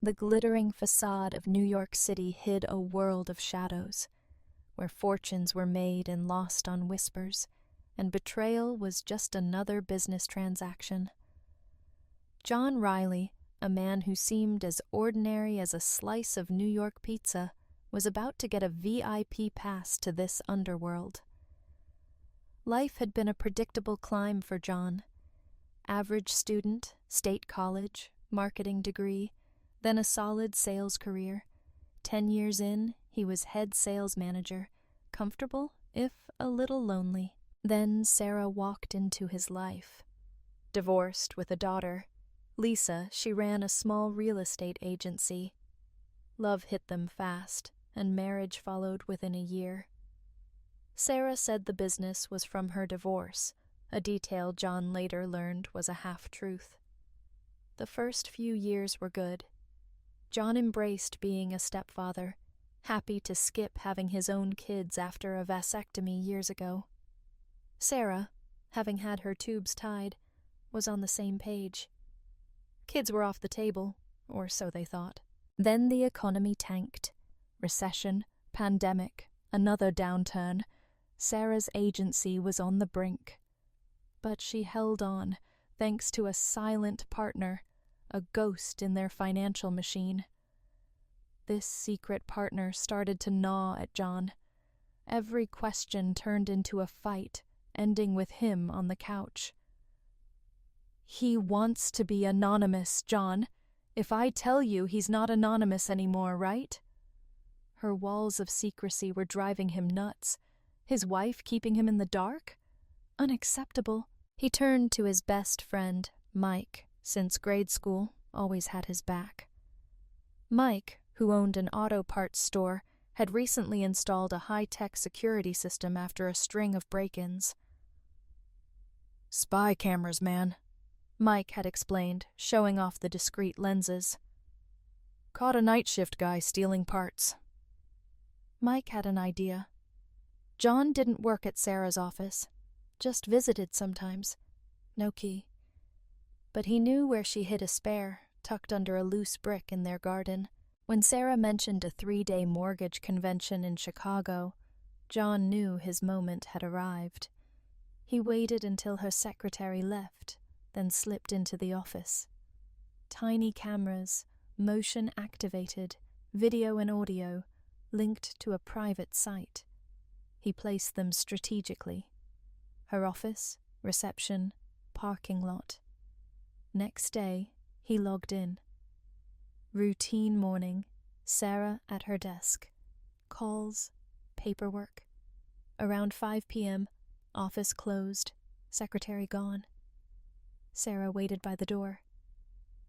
The glittering facade of New York City hid a world of shadows, where fortunes were made and lost on whispers, and betrayal was just another business transaction. John Riley, a man who seemed as ordinary as a slice of New York pizza, was about to get a VIP pass to this underworld. Life had been a predictable climb for John. Average student, state college, marketing degree, then a solid sales career. 10 years in, he was head sales manager, comfortable, if a little lonely. Then Sarah walked into his life. Divorced with a daughter, Lisa, she ran a small real estate agency. Love hit them fast, and marriage followed within a year. Sarah said the business was from her divorce, a detail John later learned was a half-truth. The first few years were good. John embraced being a stepfather, happy to skip having his own kids after a vasectomy years ago. Sarah, having had her tubes tied, was on the same page. Kids were off the table, or so they thought. Then the economy tanked. Recession, pandemic, another downturn. Sarah's agency was on the brink. But she held on, thanks to a silent partner, a ghost in their financial machine. This secret partner started to gnaw at John. Every question turned into a fight, ending with him on the couch. "He wants to be anonymous, John. If I tell you, he's not anonymous anymore, right?" Her walls of secrecy were driving him nuts. His wife keeping him in the dark? Unacceptable. He turned to his best friend, Mike, since grade school, always had his back. Mike, who owned an auto parts store, had recently installed a high-tech security system after a string of break-ins. "Spy cameras, man," Mike had explained, showing off the discreet lenses. "Caught a night shift guy stealing parts." Mike had an idea. John didn't work at Sarah's office, just visited sometimes. No key. But he knew where she hid a spare, tucked under a loose brick in their garden. When Sarah mentioned a 3-day mortgage convention in Chicago, John knew his moment had arrived. He waited until her secretary left, then slipped into the office. Tiny cameras, motion-activated, video and audio, linked to a private site. He placed them strategically. Her office, reception, parking lot. Next day, he logged in. Routine morning, Sarah at her desk. Calls, paperwork. Around 5 p.m., office closed, secretary gone. Sarah waited by the door.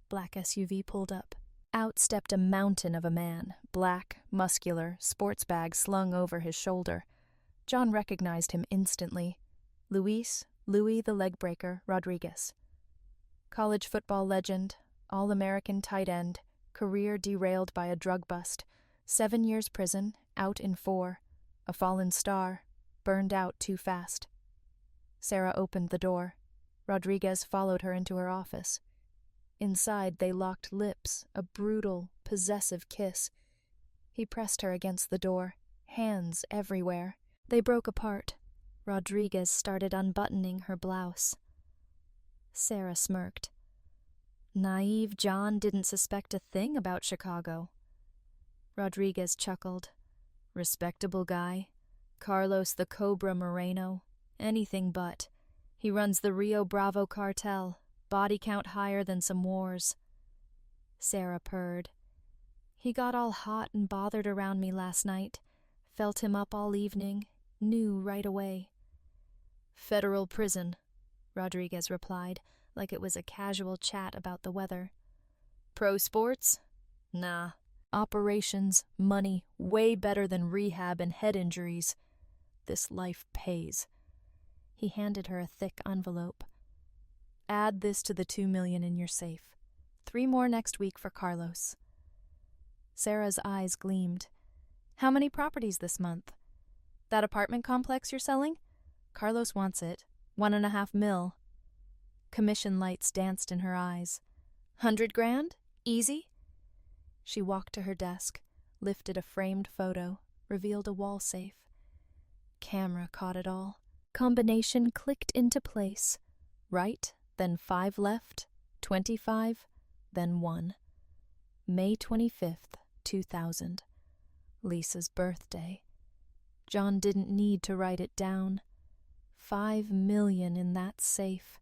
Black SUV pulled up. Out stepped a mountain of a man, black, muscular, sports bag slung over his shoulder. John recognized him instantly. Louis the Legbreaker Rodriguez. College football legend, All-American tight end, career derailed by a drug bust, 7 years prison, out in 4, a fallen star, burned out too fast. Sarah opened the door. Rodriguez followed her into her office. Inside, they locked lips, a brutal, possessive kiss. He pressed her against the door, hands everywhere. They broke apart. Rodriguez started unbuttoning her blouse. Sarah smirked. Naive John didn't suspect a thing about Chicago. Rodriguez chuckled. Respectable guy. Carlos the Cobra Moreno. Anything but. He runs the Rio Bravo cartel. Body count higher than some wars. Sarah purred. He got all hot and bothered around me last night. Felt him up all evening. Knew right away. Federal prison, Rodriguez replied, like it was a casual chat about the weather. Pro sports? Nah. Operations, money, way better than rehab and head injuries. This life pays. He handed her a thick envelope. Add this to the $2 million in your safe. 3 more next week for Carlos. Sarah's eyes gleamed. How many properties this month? That apartment complex you're selling? Carlos wants it. $1.5 million. Commission lights danced in her eyes. $100,000? Easy? She walked to her desk, lifted a framed photo, revealed a wall safe. Camera caught it all. Combination clicked into place. Right, then 5 left, 25, then 1. May 25th, 2000. Lisa's birthday. John didn't need to write it down. 5 million in that safe.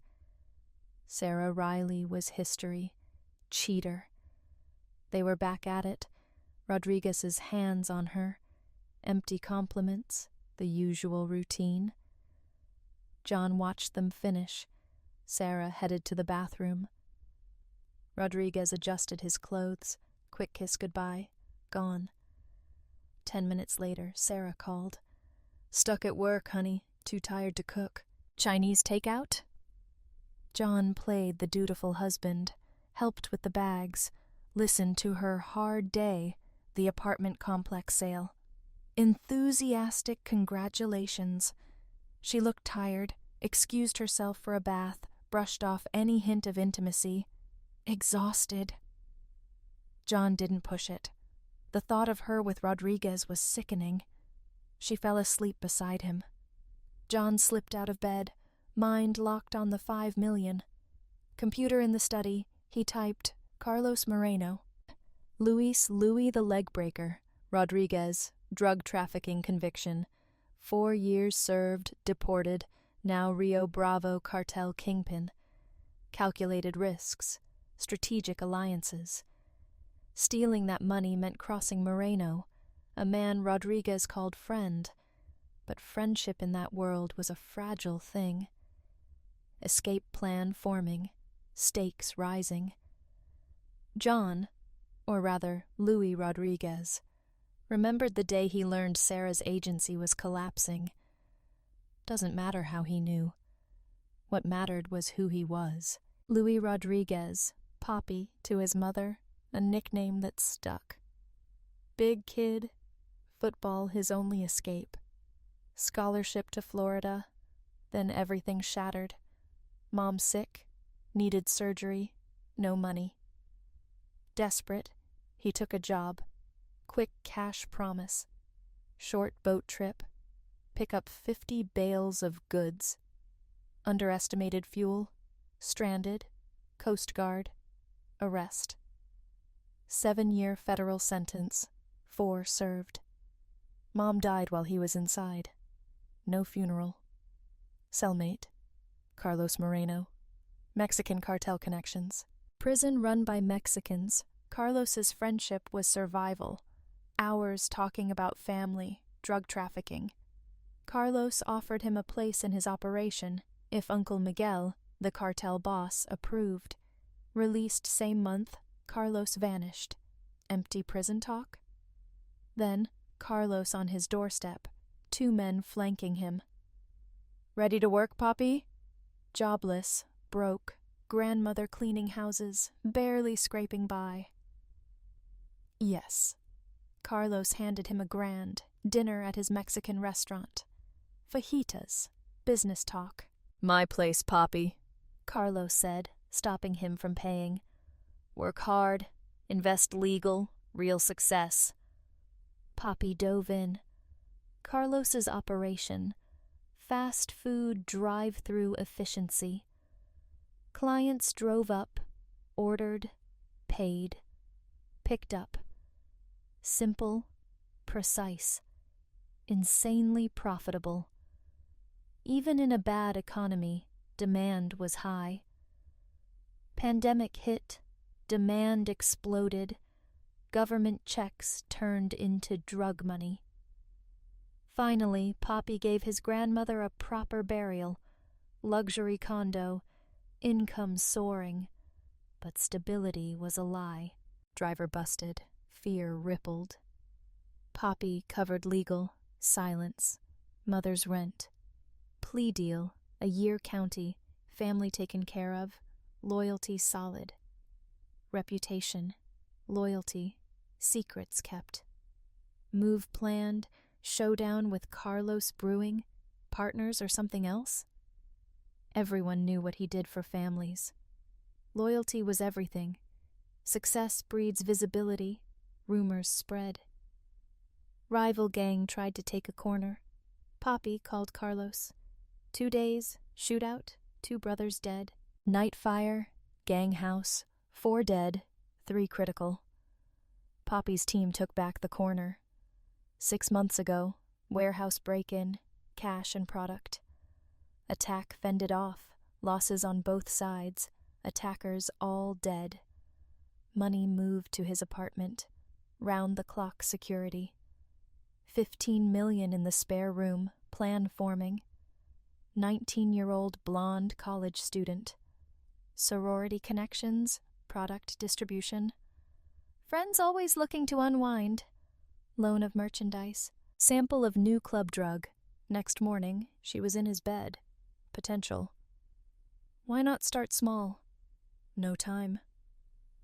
Sarah Riley was history. Cheater. They were back at it. Rodriguez's hands on her. Empty compliments, the usual routine. John watched them finish. Sarah headed to the bathroom. Rodriguez adjusted his clothes. Quick kiss goodbye. Gone. 10 minutes later, Sarah called. "Stuck at work, honey. Too tired to cook. Chinese takeout?" John played the dutiful husband, helped with the bags, listened to her hard day, the apartment complex sale. Enthusiastic congratulations. She looked tired, excused herself for a bath, brushed off any hint of intimacy. Exhausted. John didn't push it. The thought of her with Rodriguez was sickening. She fell asleep beside him. John slipped out of bed, mind locked on the 5 million. Computer in the study, he typed Carlos Moreno. Luis Louis the Legbreaker, Rodriguez, drug trafficking conviction. 4 years served, deported, now Rio Bravo cartel kingpin. Calculated risks, strategic alliances. Stealing that money meant crossing Moreno, a man Rodriguez called friend. But friendship in that world was a fragile thing. Escape plan forming, stakes rising. John, or rather Louis Rodriguez, remembered the day he learned Sarah's agency was collapsing. Doesn't matter how he knew. What mattered was who he was. Louis Rodriguez, Poppy to his mother, a nickname that stuck. Big kid, football his only escape. Scholarship to Florida, then everything shattered. Mom sick, needed surgery, no money. Desperate, he took a job. Quick cash promise. Short boat trip. Pick up 50 bales of goods. Underestimated fuel. Stranded. Coast Guard. Arrest. 7-year federal sentence. 4 served. Mom died while he was inside. No funeral. Cellmate. Carlos Moreno. Mexican cartel connections. Prison run by Mexicans. Carlos's friendship was survival. Hours talking about family, drug trafficking. Carlos offered him a place in his operation if Uncle Miguel, the cartel boss, approved. Released same month, Carlos vanished. Empty prison talk? Then, Carlos on his doorstep, 2 men flanking him. "Ready to work, Poppy?" Jobless, broke, grandmother cleaning houses, barely scraping by. Yes. Carlos handed him a grand dinner at his Mexican restaurant. Fajitas, business talk. "My place, Poppy," Carlos said, stopping him from paying. "Work hard, invest legal, real success." Poppy dove in. Carlos's operation. Fast food drive-through efficiency. Clients drove up, ordered, paid, picked up. Simple, precise, insanely profitable. Even in a bad economy, demand was high. Pandemic hit, demand exploded, government checks turned into drug money. Finally, Poppy gave his grandmother a proper burial, luxury condo, income soaring, but stability was a lie. Driver busted, fear rippled. Poppy covered legal, silence, mother's rent. Plea deal, a year county, family taken care of, loyalty solid. Reputation, loyalty, secrets kept. Move planned, showdown with Carlos Brewing, partners or something else? Everyone knew what he did for families. Loyalty was everything. Success breeds visibility, Rumors spread. Rival gang tried to take a corner. Poppy called Carlos. 2 days, shootout, 2 brothers dead. Night fire, gang house, 4 dead, 3 critical. Poppy's team took back the corner. 6 months ago, warehouse break-in, cash and product. Attack fended off, losses on both sides, attackers all dead. Money moved to his apartment, round-the-clock security. 15 million in the spare room, plan forming. 19-year-old blonde college student. Sorority connections, product distribution. Friends always looking to unwind. Loan of merchandise. Sample of new club drug. Next morning, she was in his bed. Potential. Why not start small? No time.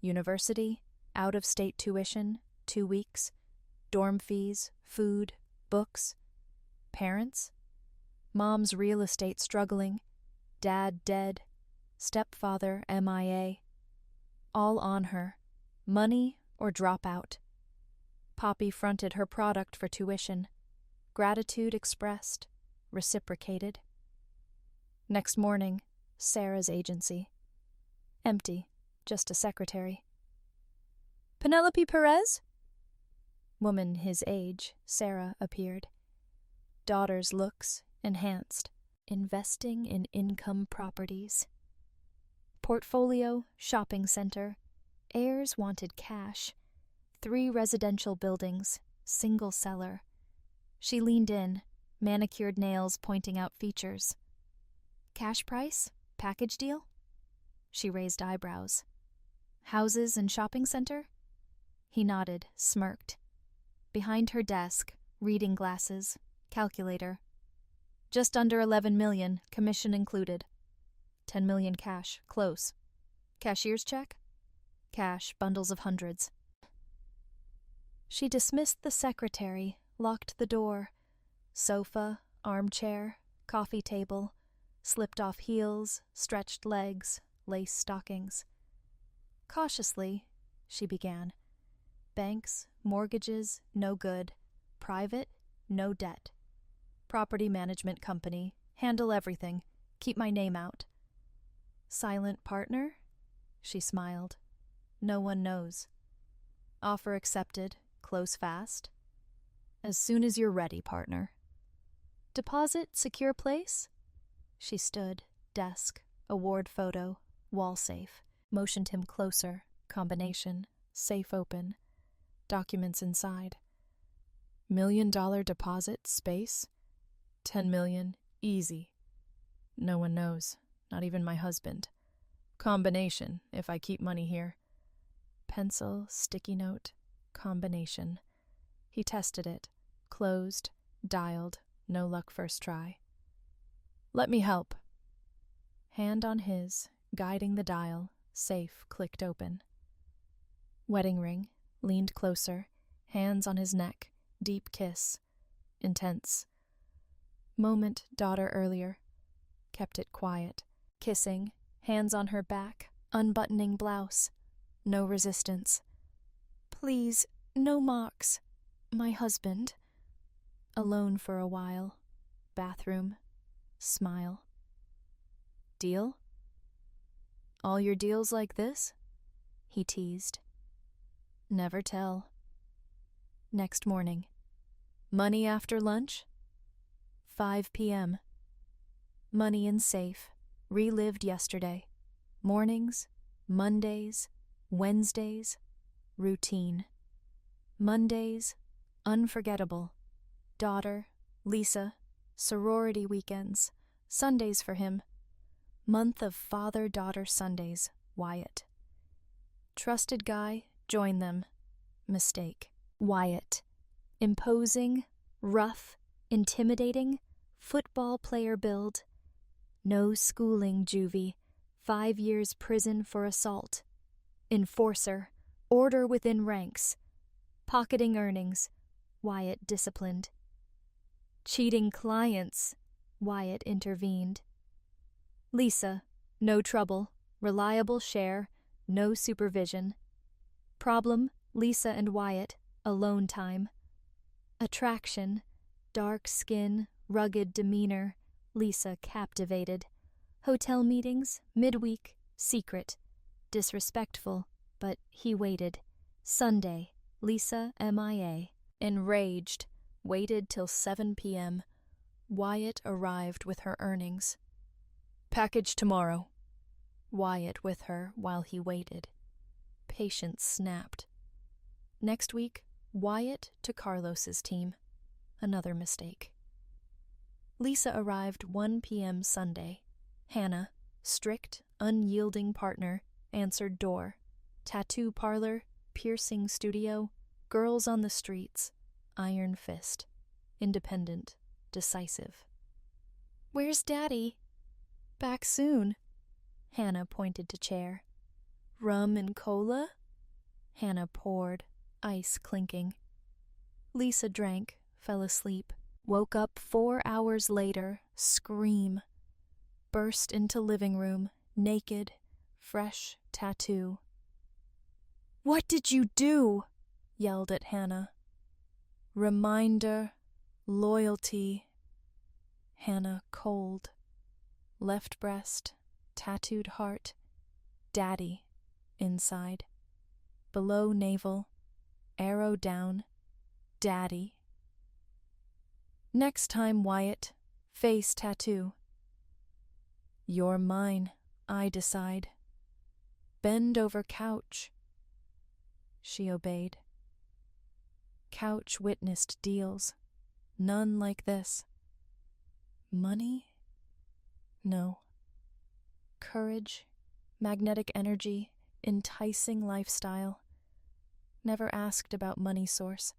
University, out-of-state tuition, 2 weeks. Dorm fees, food, books. Parents? Mom's real estate struggling. Dad dead. Stepfather MIA. All on her. Money or drop out. Poppy fronted her product for tuition. Gratitude expressed. Reciprocated. Next morning, Sarah's agency. Empty. Just a secretary. Penelope Perez? Woman his age, Sarah, appeared. Daughter's looks enhanced. Investing in income properties. Portfolio, shopping center. Heirs wanted cash. 3 residential buildings, single cellar. She leaned in, manicured nails pointing out features. Cash price? Package deal? She raised eyebrows. Houses and shopping center? He nodded, smirked. Behind her desk, reading glasses, calculator. Just under 11 million, commission included. 10 million cash, close. Cashier's check? Cash, bundles of hundreds. She dismissed the secretary, locked the door. Sofa, armchair, coffee table, slipped off heels, stretched legs, lace stockings. Cautiously, she began. Banks, mortgages, no good. Private, no debt. Property management company, handle everything, keep my name out. Silent partner? She smiled. No one knows. Offer accepted, close fast. As soon as you're ready, partner. Deposit, secure place? She stood, desk, award photo, wall safe, motioned him closer, combination, safe open, documents inside. $1 million deposit, space? 10 million, easy. No one knows, not even my husband. Combination, if I keep money here. Pencil, sticky note, combination. He tested it, closed, dialed, no luck first try. Let me help. Hand on his, guiding the dial, safe clicked open. Wedding ring, leaned closer, hands on his neck, deep kiss. Intense. Moment daughter earlier. Kept it quiet. Kissing, hands on her back, unbuttoning blouse. No resistance. Please, no mocks. My husband. Alone for a while. Bathroom. Smile. Deal? All your deals like this? He teased. Never tell. Next morning. Money after lunch? 5 p.m. Money in safe. Relived yesterday. Mornings, Mondays, Wednesdays, routine. Mondays, unforgettable. Daughter, Lisa, sorority weekends, Sundays for him. Month of father-daughter Sundays, Wyatt. Trusted guy, join them. Mistake. Wyatt. Imposing, rough, intimidating, football player build. No schooling, juvie. 5 years prison for assault. Enforcer. Order within ranks. Pocketing earnings. Wyatt disciplined. Cheating clients. Wyatt intervened. Lisa. No trouble. Reliable share. No supervision. Problem. Lisa and Wyatt, alone time. Attraction, dark skin, rugged demeanor, Lisa captivated. Hotel meetings, midweek, secret. Disrespectful, but he waited. Sunday, Lisa MIA. Enraged, waited till 7 p.m. Wyatt arrived with her earnings. Package tomorrow. Wyatt with her while he waited. Patience snapped. Next week, Wyatt to Carlos's team. Another mistake. Lisa arrived 1 p.m. Sunday. Hannah, strict, unyielding partner, answered door. Tattoo parlor, piercing studio, girls on the streets, iron fist. Independent, decisive. Where's Daddy? Back soon. Hannah pointed to chair. Rum and cola? Hannah poured, ice clinking. Lisa drank, fell asleep, woke up 4 hours later, scream. Burst into living room, naked, fresh tattoo. What did you do? Yelled at Hannah. Reminder, loyalty. Hannah cold. Left breast, tattooed heart, Daddy inside. Below navel, arrow down, Daddy. Next time, Wyatt, face tattoo. You're mine, I decide. Bend over couch. She obeyed. Couch witnessed deals, none like this. Money? No. Courage, magnetic energy, enticing lifestyle. Never asked about money source.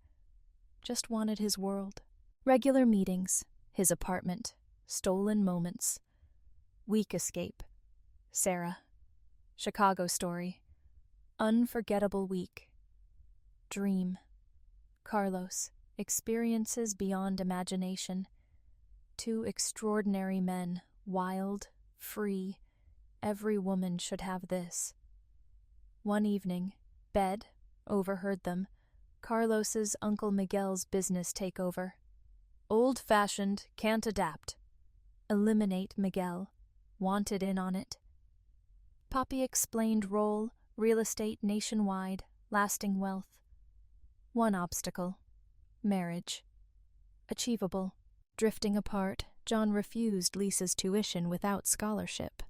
Just wanted his world. Regular meetings, his apartment, stolen moments. Week escape. Sarah. Chicago story. Unforgettable week. Dream. Carlos. Experiences beyond imagination. 2 extraordinary men, wild, free. Every woman should have this. One evening, bed, overheard them. Carlos's Uncle Miguel's business takeover. Old-fashioned, can't adapt. Eliminate Miguel. Wanted in on it. Poppy explained role, real estate nationwide, lasting wealth. One obstacle. Marriage. Achievable. Drifting apart, John refused Lisa's tuition without scholarship.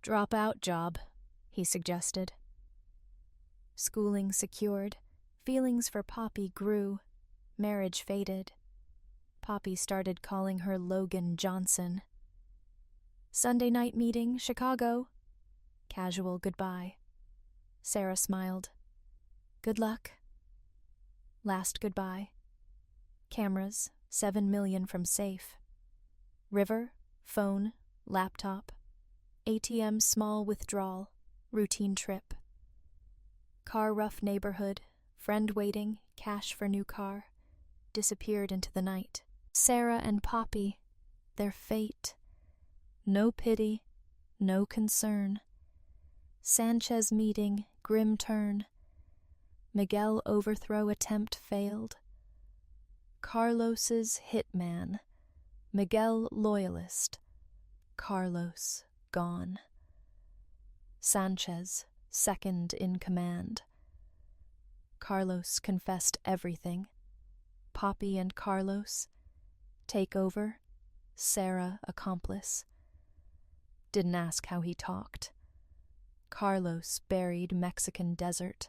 Drop-out job, he suggested. Schooling secured, feelings for Poppy grew, marriage faded. Poppy started calling her Logan Johnson. Sunday night meeting, Chicago. Casual goodbye. Sarah smiled. Good luck. Last goodbye. Cameras, 7 million from safe. River, phone, laptop. ATM small withdrawal, routine trip. Car rough neighborhood, friend waiting, cash for new car. Disappeared into the night. Sarah and Poppy, their fate. No pity, no concern. Sanchez meeting, grim turn. Miguel overthrow attempt failed. Carlos's hitman. Miguel loyalist. Carlos gone. Sanchez, second in command. Carlos confessed everything. Poppy and Carlos. Takeover. Sarah accomplice. Didn't ask how he talked. Carlos buried Mexican desert.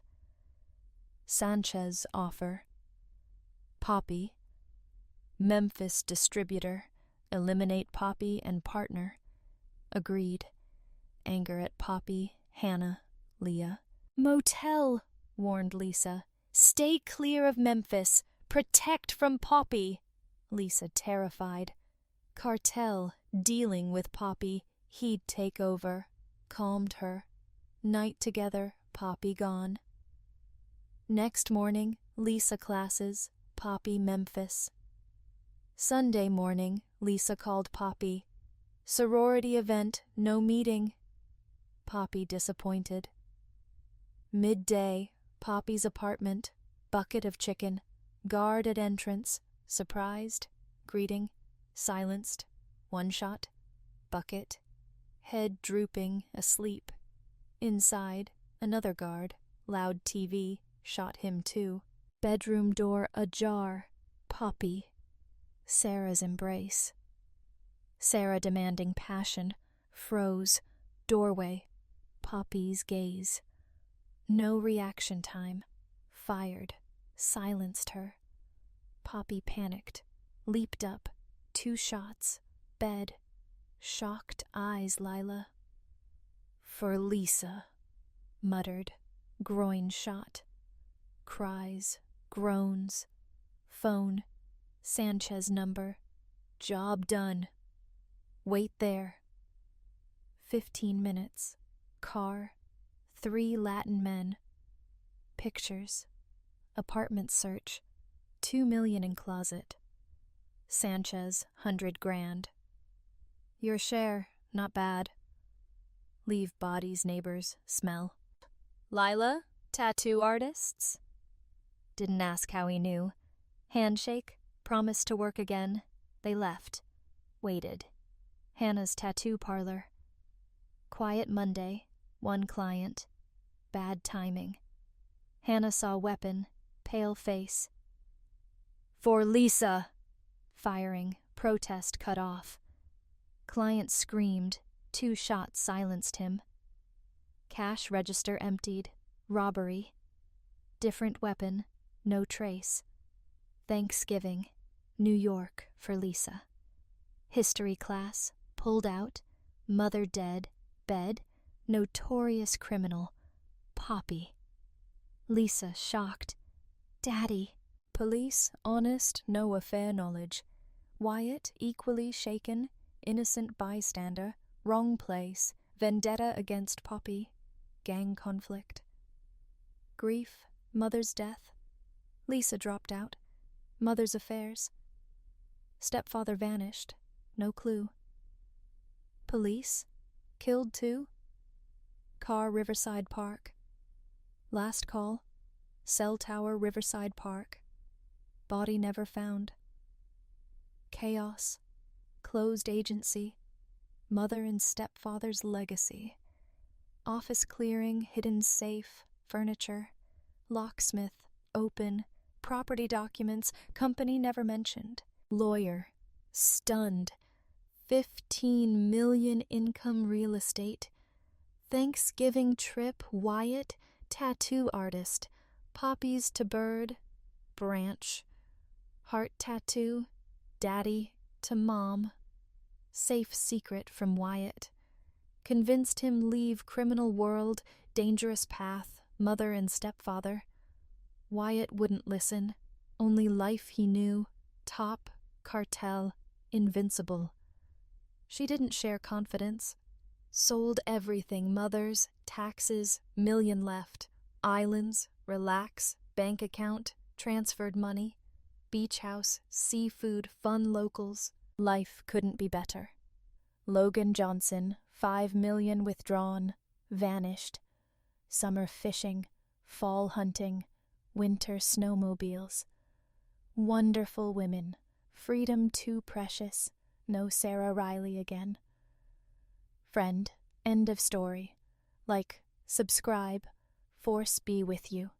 Sanchez offer. Poppy. Memphis distributor. Eliminate Poppy and partner. Agreed. Anger at Poppy, Hannah, Leah. Motel, warned Lisa. Stay clear of Memphis. Protect from Poppy. Lisa terrified. Cartel, dealing with Poppy. He'd take over. Calmed her. Night together, Poppy gone. Next morning, Lisa classes, Poppy Memphis. Sunday morning, Lisa called Poppy. Sorority event, no meeting. Poppy disappointed. Midday, Poppy's apartment, bucket of chicken, guard at entrance, surprised, greeting, silenced, one shot, bucket, head drooping, asleep. Inside, another guard, loud TV, shot him too. Bedroom door ajar, Poppy. Sarah's embrace. Sarah demanding passion, froze, doorway, Poppy's gaze. No reaction time, fired, silenced her. Poppy panicked, leaped up, 2 shots, bed, shocked eyes, Lila. For Lisa, muttered, groin shot. Cries, groans, phone, Sanchez number, job done. Wait there. 15 minutes, car, 3 Latin men. Pictures, apartment search, 2 million in closet. Sanchez, 100 grand. Your share, not bad. Leave bodies, neighbors, smell. Lila, tattoo artists? Didn't ask how he knew. Handshake, promised to work again. They left. Waited. Hannah's tattoo parlor. Quiet Monday, 1 client. Bad timing. Hannah saw weapon, pale face. For Lisa! Firing, protest cut off. Client screamed, 2 shots silenced him. Cash register emptied, robbery. Different weapon, no trace. Thanksgiving, New York for Lisa. History class, pulled out, mother dead, bed, notorious criminal, Poppy. Lisa shocked. Daddy. Police, honest, no affair knowledge. Wyatt, equally shaken, innocent bystander, wrong place, vendetta against Poppy, gang conflict. Grief, mother's death. Lisa dropped out. Mother's affairs. Stepfather vanished. No clue. Police? Killed too? Car Riverside Park. Last call. Cell tower Riverside Park. Body never found. Chaos. Closed agency. Mother and stepfather's legacy. Office clearing, hidden safe, furniture. Locksmith, open. Property documents, company never mentioned. Lawyer, stunned. 15 million income real estate. Thanksgiving trip, Wyatt, tattoo artist. Poppies to bird, branch. Heart tattoo, daddy to mom. Safe secret from Wyatt. Convinced him leave criminal world, dangerous path, mother and stepfather. Wyatt wouldn't listen. Only life he knew. Top, cartel, invincible. She didn't share confidence. Sold everything, mothers, taxes, million left. Islands, relax, bank account, transferred money. Beach house, seafood, fun locals. Life couldn't be better. Logan Johnson, 5 million withdrawn, vanished. Summer fishing, fall hunting, winter snowmobiles. Wonderful women, freedom too precious, no Sarah Riley again. Friend, end of story. Like, subscribe, force be with you.